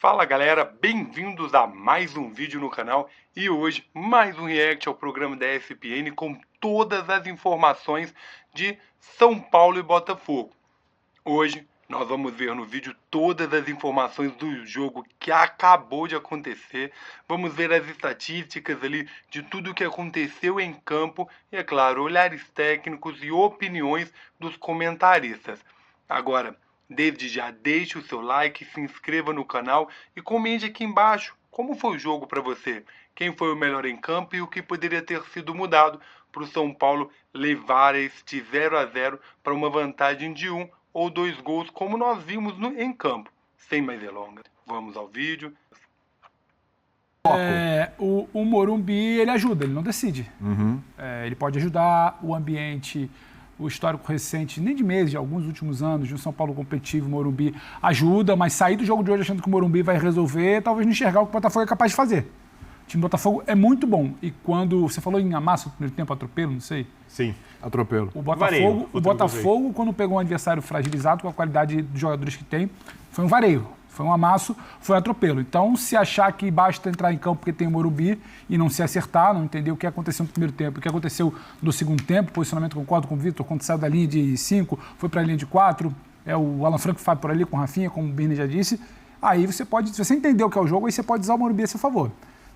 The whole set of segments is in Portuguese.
Fala galera, bem-vindos a mais um vídeo no canal e hoje mais um react ao programa da ESPN com todas as informações de São Paulo e Botafogo. Hoje nós vamos ver no vídeo todas as informações do jogo que acabou de acontecer, vamos ver as estatísticas ali de tudo o que aconteceu em campo e, é claro, olhares técnicos e opiniões dos comentaristas. Agora, desde já deixe o seu like, se inscreva no canal e comente aqui embaixo como foi o jogo para você, quem foi o melhor em campo e o que poderia ter sido mudado para o São Paulo levar este 0-0 para uma vantagem de 1 ou 2 gols como nós vimos em campo. Sem mais delongas, vamos ao vídeo. O Morumbi, ele ajuda, ele não decide. Ele pode ajudar o ambiente, o histórico recente, nem de meses, de alguns últimos anos, de um São Paulo competitivo, o Morumbi ajuda, mas sair do jogo de hoje achando que o Morumbi vai resolver, talvez não enxergar o que o Botafogo é capaz de fazer. O time do Botafogo é muito bom. E quando você falou em amassa no primeiro tempo, atropelo, não sei. Sim, atropelo. O Botafogo, quando pegou um adversário fragilizado com a qualidade dos jogadores que tem, foi um vareio. Foi um amasso, foi um atropelo. Então, se achar que basta entrar em campo porque tem o Morumbi e não se acertar, não entender o que aconteceu no primeiro tempo, o que aconteceu no segundo tempo, posicionamento, concordo com o Vitor, quando saiu da linha de 5, foi para a linha de 4, o Alan Franco faz por ali com o Rafinha, como o Birne já disse, aí você pode, se você entender o que é o jogo, aí você pode usar o Morumbi a seu favor.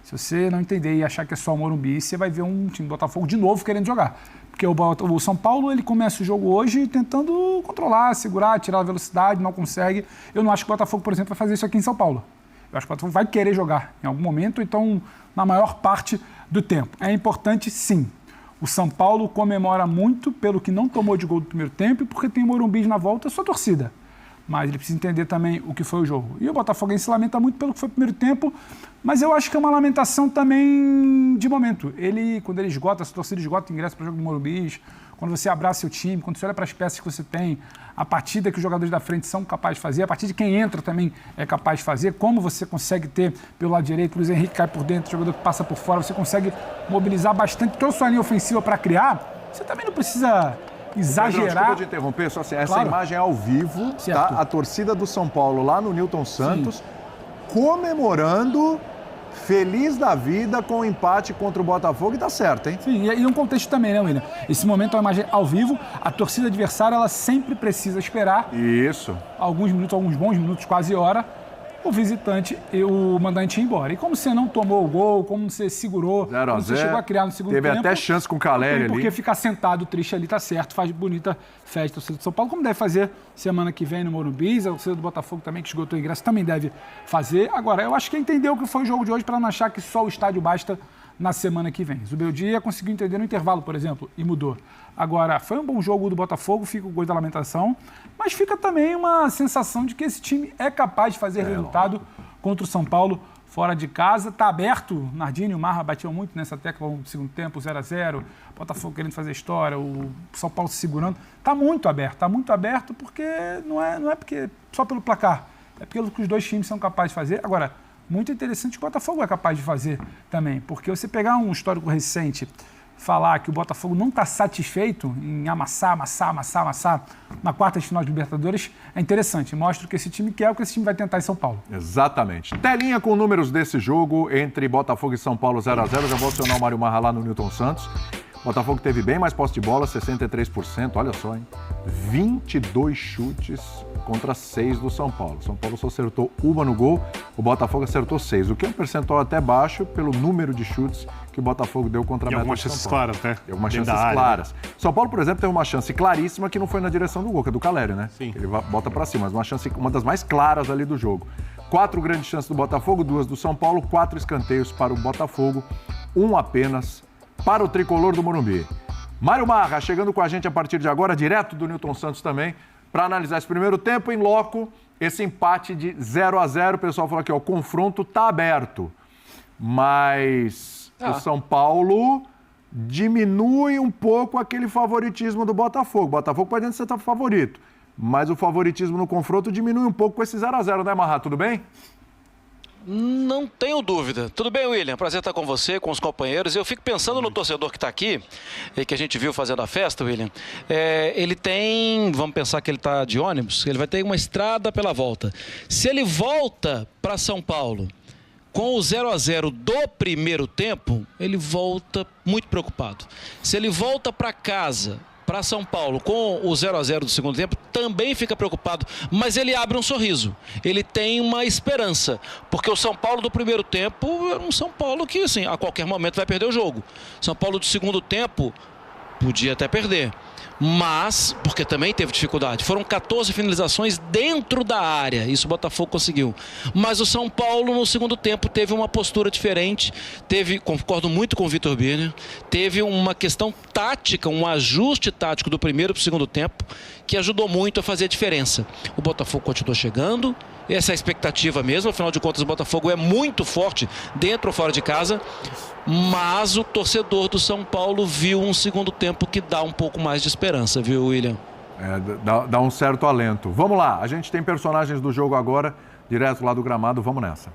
Se você não entender e achar que é só o Morumbi, você vai ver um time do Botafogo de novo querendo jogar. Porque o São Paulo, ele começa o jogo hoje tentando controlar, segurar, tirar a velocidade, não consegue. Eu não acho que o Botafogo, por exemplo, vai fazer isso aqui em São Paulo. Eu acho que o Botafogo vai querer jogar em algum momento, então na maior parte do tempo. É importante, sim. O São Paulo comemora muito pelo que não tomou de gol do primeiro tempo e porque tem o Morumbi na volta, sua torcida. Mas ele precisa entender também o que foi o jogo. E o Botafoguense se lamenta muito pelo que foi o primeiro tempo, mas eu acho que é uma lamentação também de momento. Quando ele esgota, a torcida esgota o ingresso para o jogo do Morumbi, quando você abraça seu time, quando você olha para as peças que você tem, a partida que os jogadores da frente são capazes de fazer, a partida de quem entra também é capaz de fazer, como você consegue ter pelo lado direito, o Luiz Henrique cai por dentro, o jogador que passa por fora, você consegue mobilizar bastante toda a sua linha ofensiva para criar, você também não precisa exagerar. Pedro, desculpa te interromper, só assim, essa Claro. imagem é ao vivo, Certo. tá? A torcida do São Paulo lá no Newton Santos, comemorando, feliz da vida com o empate contra o Botafogo e tá certo, hein? Sim, e um contexto também, né, William? Esse momento é uma imagem ao vivo, a torcida adversária, ela sempre precisa esperar Isso. alguns minutos, alguns bons minutos, quase hora, o visitante e o mandante ir embora. E como você não tomou o gol, como você segurou, 0 a como você 0, chegou a criar no segundo teve tempo... até chance com o Caleri ali. Porque ficar sentado triste ali tá certo, faz bonita festa a torcida do São Paulo, como deve fazer semana que vem no Morumbi, a torcida do Botafogo também, que esgotou o ingresso, também deve fazer. Agora, eu acho que entendeu o que foi o jogo de hoje para não achar que só o estádio basta na semana que vem. Zubeldia conseguiu entender no intervalo, por exemplo, e mudou. Agora, foi um bom jogo do Botafogo, fica o gol da lamentação, mas fica também uma sensação de que esse time é capaz de fazer resultado contra o São Paulo fora de casa. Está aberto, Nardini e o Marra batiam muito nessa tecla no segundo tempo, 0-0, Botafogo querendo fazer história, o São Paulo se segurando. Está muito aberto porque não é porque só pelo placar, é pelo que os dois times são capazes de fazer. Agora, muito interessante que o Botafogo é capaz de fazer também, porque você pegar um histórico recente, falar que o Botafogo não está satisfeito em amassar na quarta de final de Libertadores é interessante. Mostra o que esse time quer, o que esse time vai tentar em São Paulo. Exatamente. Telinha com números desse jogo entre Botafogo e São Paulo 0-0. Já vou acionar o Mário Marra lá no Newton Santos. Botafogo teve bem mais posse de bola, 63%, olha só, hein? 22 chutes contra 6 do São Paulo. São Paulo só acertou uma no gol, o Botafogo acertou 6, o que é um percentual até baixo pelo número de chutes que o Botafogo deu contra a meta algumas de São chances Paulo. claras, né? E algumas Dentro chances da área, claras. São Paulo, por exemplo, teve uma chance claríssima que não foi na direção do gol, que é do Caleri, né? Sim. Ele bota pra cima, mas uma das mais claras ali do jogo. 4 grandes chances do Botafogo, 2 do São Paulo, 4 escanteios para o Botafogo, 1 apenas para o tricolor do Morumbi. Mário Marra chegando com a gente a partir de agora, direto do Newton Santos também, para analisar esse primeiro tempo em loco, esse empate de 0-0. O pessoal falou aqui, ó, o confronto tá aberto, mas o São Paulo diminui um pouco aquele favoritismo do Botafogo. O Botafogo pode ser favorito, mas o favoritismo no confronto diminui um pouco com esse 0-0, né, Marra? Tudo bem? Não tenho dúvida. Tudo bem, William? Prazer estar com você, com os companheiros. Eu fico pensando no torcedor que está aqui, que a gente viu fazendo a festa, William. Ele tem, vamos pensar que ele está de ônibus, ele vai ter uma estrada pela volta. Se ele volta para São Paulo com o 0-0 do primeiro tempo, ele volta muito preocupado. Se ele volta para casa, para São Paulo, com o 0-0 do segundo tempo, também fica preocupado, mas ele abre um sorriso, ele tem uma esperança, porque o São Paulo do primeiro tempo era um São Paulo que, assim, a qualquer momento vai perder o jogo. São Paulo do segundo tempo podia até perder, mas, porque também teve dificuldade, foram 14 finalizações dentro da área, isso o Botafogo conseguiu. Mas o São Paulo no segundo tempo teve uma postura diferente, concordo muito com o Vitor Birner, teve uma questão tática, um ajuste tático do primeiro para o segundo tempo, que ajudou muito a fazer a diferença. O Botafogo continuou chegando, essa é a expectativa mesmo, afinal de contas o Botafogo é muito forte dentro ou fora de casa, mas o torcedor do São Paulo viu um segundo tempo que dá um pouco mais de esperança, viu, William? Dá um certo alento. Vamos lá, a gente tem personagens do jogo agora, direto lá do gramado, vamos nessa.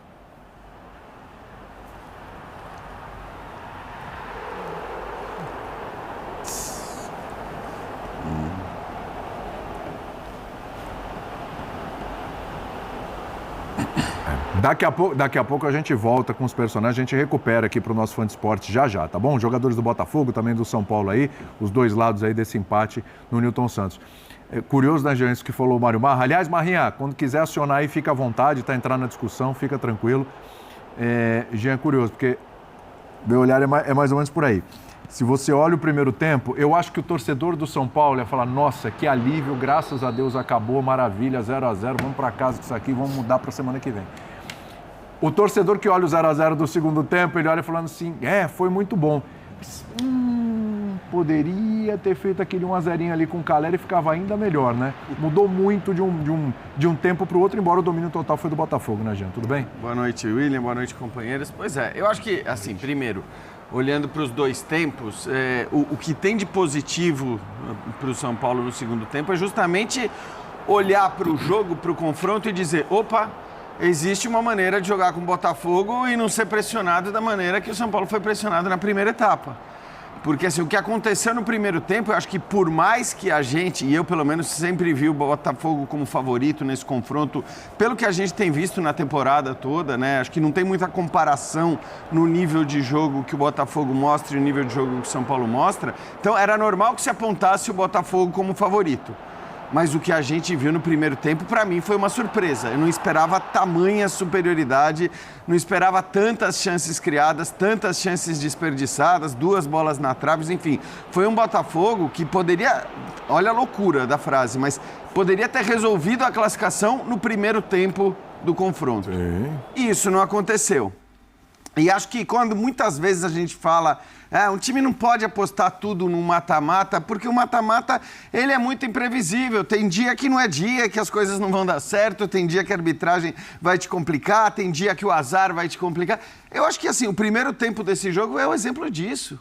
Daqui a pouco a gente volta com os personagens, a gente recupera aqui para o nosso fã de esporte já, tá bom? Jogadores do Botafogo, também do São Paulo aí, os dois lados aí desse empate no Newton Santos. Curioso, né, Jean, isso que falou o Mário Marra. Aliás, Marrinha, quando quiser acionar aí, fica à vontade, tá entrando na discussão, fica tranquilo. Jean, é curioso, porque meu olhar é mais ou menos por aí. Se você olha o primeiro tempo, eu acho que o torcedor do São Paulo ia falar, nossa, que alívio, graças a Deus acabou, maravilha, 0-0, vamos para casa com isso aqui, vamos mudar para a semana que vem. O torcedor que olha o 0-0 do segundo tempo, ele olha falando assim, foi muito bom. Mas, poderia ter feito aquele 1-0 ali com o Calera e ficava ainda melhor, né? Mudou muito de um tempo para o outro, embora o domínio total foi do Botafogo, né, Jean? Tudo bem? Boa noite, William. Boa noite, companheiros. Pois é, eu acho que, assim, primeiro, olhando para os dois tempos, o que tem de positivo para o São Paulo no segundo tempo é justamente olhar para o jogo, para o confronto e dizer, opa, existe uma maneira de jogar com o Botafogo e não ser pressionado da maneira que o São Paulo foi pressionado na primeira etapa. Porque assim, o que aconteceu no primeiro tempo, eu acho que por mais que a gente, e eu pelo menos sempre vi o Botafogo como favorito nesse confronto, pelo que a gente tem visto na temporada toda, né? Acho que não tem muita comparação no nível de jogo que o Botafogo mostra e o nível de jogo que o São Paulo mostra. Então era normal que se apontasse o Botafogo como favorito. Mas o que a gente viu no primeiro tempo, para mim, foi uma surpresa. Eu não esperava tamanha superioridade, não esperava tantas chances criadas, tantas chances desperdiçadas, 2 bolas na trave, enfim. Foi um Botafogo que poderia, olha a loucura da frase, mas poderia ter resolvido a classificação no primeiro tempo do confronto. E isso não aconteceu. E acho que quando muitas vezes a gente fala... um time não pode apostar tudo no mata-mata, porque o mata-mata, ele é muito imprevisível. Tem dia que não é dia, que as coisas não vão dar certo, tem dia que a arbitragem vai te complicar, tem dia que o azar vai te complicar. Eu acho que, assim, o primeiro tempo desse jogo é o exemplo disso.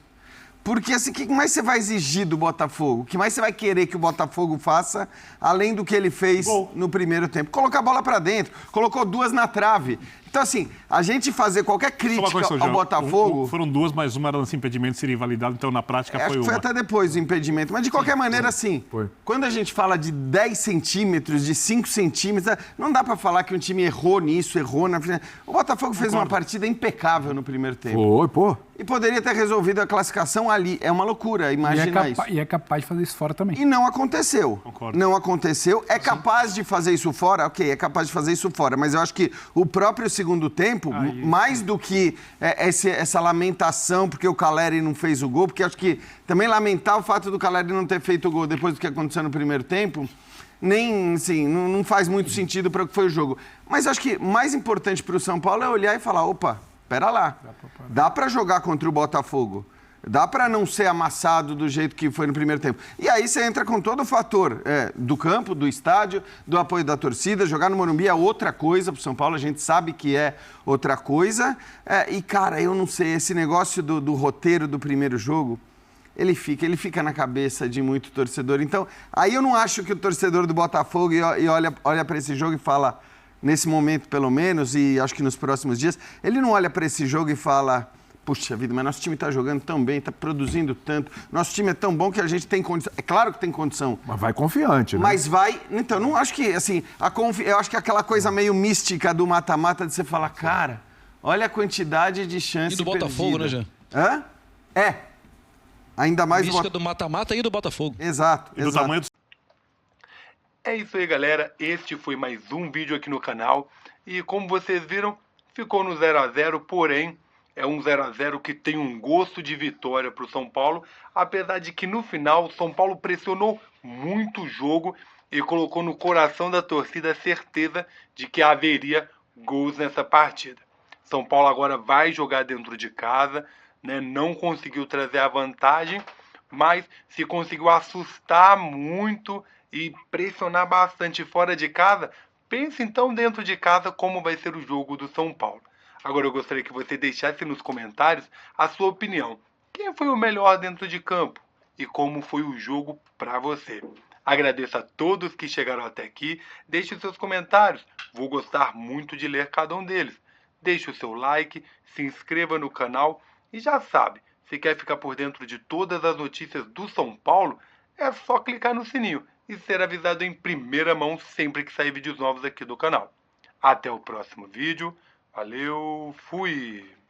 Porque, assim, o que mais você vai exigir do Botafogo? O que mais você vai querer que o Botafogo faça, além do que ele fez no primeiro tempo? Colocar a bola para dentro, colocou 2 na trave. Então, assim, a gente fazer qualquer crítica ao Botafogo... Foram 2, mas uma era lance impedimento, seria invalidado, então na prática foi uma. Foi até depois do impedimento, mas de qualquer maneira, assim, quando a gente fala de 10 centímetros, de 5 centímetros, não dá para falar que um time errou nisso, errou na... O Botafogo fez uma partida impecável no primeiro tempo. E poderia ter resolvido a classificação ali. É uma loucura imaginar isso. E é capaz de fazer isso fora também. E não aconteceu. Concordo. Não aconteceu. É capaz de fazer isso fora? Ok, é capaz de fazer isso fora. Mas eu acho que o próprio segundo tempo, mais do que essa lamentação porque o Calleri não fez o gol, porque acho que também lamentar o fato do Calleri não ter feito o gol depois do que aconteceu no primeiro tempo, nem, assim, não faz muito sentido para o que foi o jogo. Mas acho que mais importante para o São Paulo é olhar e falar, opa, pera lá, dá para jogar contra o Botafogo. Dá para não ser amassado do jeito que foi no primeiro tempo. E aí você entra com todo o fator do campo, do estádio, do apoio da torcida. Jogar no Morumbi é outra coisa para o São Paulo, a gente sabe que é outra coisa. E, cara, eu não sei, esse negócio do roteiro do primeiro jogo, ele fica na cabeça de muito torcedor. Então, aí eu não acho que o torcedor do Botafogo olha para esse jogo e fala... nesse momento pelo menos, e acho que nos próximos dias, ele não olha para esse jogo e fala: puxa vida, mas nosso time está jogando tão bem, está produzindo tanto, nosso time é tão bom que a gente tem condição. É claro que tem condição. Mas vai confiante, né? Mas vai... Então, não acho que, assim, eu acho que aquela coisa meio mística do mata-mata de você falar, cara, olha a quantidade de chances E do Botafogo, né, Jean? Hã? É. Ainda mais... Mística do mata-mata e do Botafogo. Exato, E do exato. tamanho do... É isso aí, galera. Este foi mais um vídeo aqui no canal. E como vocês viram, ficou no 0 a 0, porém, é um 0 a 0 que tem um gosto de vitória para o São Paulo, apesar de que no final o São Paulo pressionou muito o jogo e colocou no coração da torcida a certeza de que haveria gols nessa partida. São Paulo agora vai jogar dentro de casa, né? Não conseguiu trazer a vantagem, mas se conseguiu assustar muito e pressionar bastante fora de casa, pense então dentro de casa como vai ser o jogo do São Paulo. Agora eu gostaria que você deixasse nos comentários a sua opinião. Quem foi o melhor dentro de campo? E como foi o jogo para você? Agradeço a todos que chegaram até aqui. Deixe os seus comentários. Vou gostar muito de ler cada um deles. Deixe o seu like, se inscreva no canal e já sabe, se quer ficar por dentro de todas as notícias do São Paulo, é só clicar no sininho e ser avisado em primeira mão sempre que sair vídeos novos aqui do canal. Até o próximo vídeo. Valeu, fui!